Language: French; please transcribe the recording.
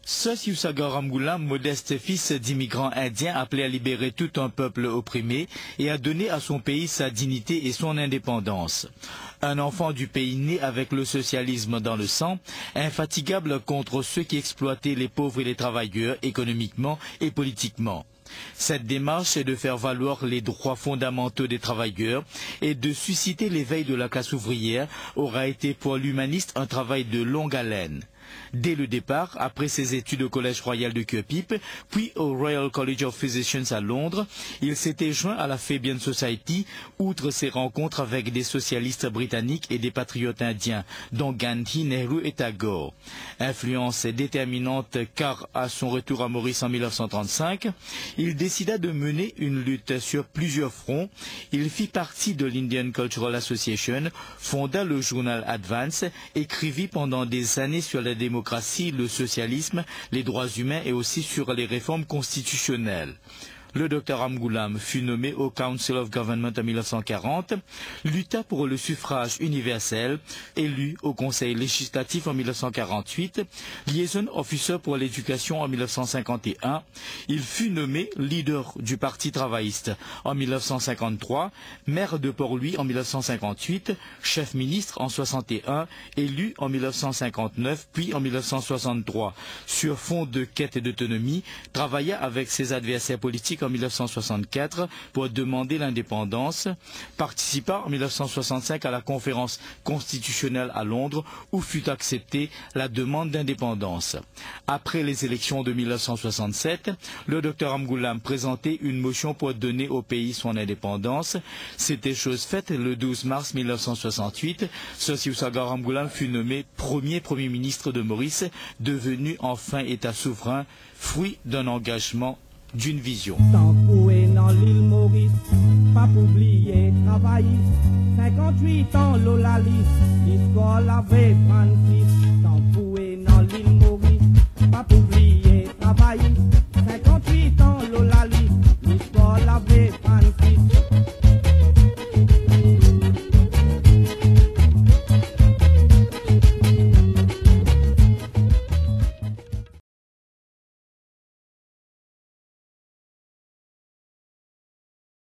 Sosiusaga Ramgoolam, modeste fils d'immigrants indiens appelé à libérer tout un peuple opprimé et à donner à son pays sa dignité et son indépendance. Un enfant du pays né avec le socialisme dans le sang, infatigable contre ceux qui exploitaient les pauvres et les travailleurs économiquement et politiquement. Cette démarche est de faire valoir les droits fondamentaux des travailleurs et de susciter l'éveil de la classe ouvrière aura été pour l'humaniste un travail de longue haleine. Dès le départ, après ses études au Collège Royal de Kirkpipe, puis au Royal College of Physicians à Londres, il s'était joint à la Fabian Society, outre ses rencontres avec des socialistes britanniques et des patriotes indiens, dont Gandhi, Nehru et Tagore. Influence déterminante car, à son retour à Maurice en 1935, il décida de mener une lutte sur plusieurs fronts. Il fit partie de l'Indian Cultural Association, fonda le journal Advance, écrivit pendant des années sur la démocratie, le socialisme, les droits humains et aussi sur les réformes constitutionnelles. Le Dr Ramgoolam fut nommé au Council of Government en 1940, lutta pour le suffrage universel, élu au Conseil législatif en 1948, liaison officer pour l'éducation en 1951. Il fut nommé leader du Parti travailliste en 1953, maire de Port-Louis en 1958, chef ministre en 61, élu en 1959 puis en 1963. Sur fond de quête d'autonomie, travailla avec ses adversaires politiques en 1964 pour demander l'indépendance, participa en 1965 à la conférence constitutionnelle à Londres où fut acceptée la demande d'indépendance. Après les élections de 1967, le Dr Ramgoolam présentait une motion pour donner au pays son indépendance. C'était chose faite le 12 mars 1968. Sosiusaga Ramgoolam fut nommé premier ministre de Maurice, devenu enfin État souverain, fruit d'un engagement, d'une vision. T'encoué dans l'île Maurice, pas pour oublier travailler. 58 ans, l'Olali, l'histoire l'avait 36.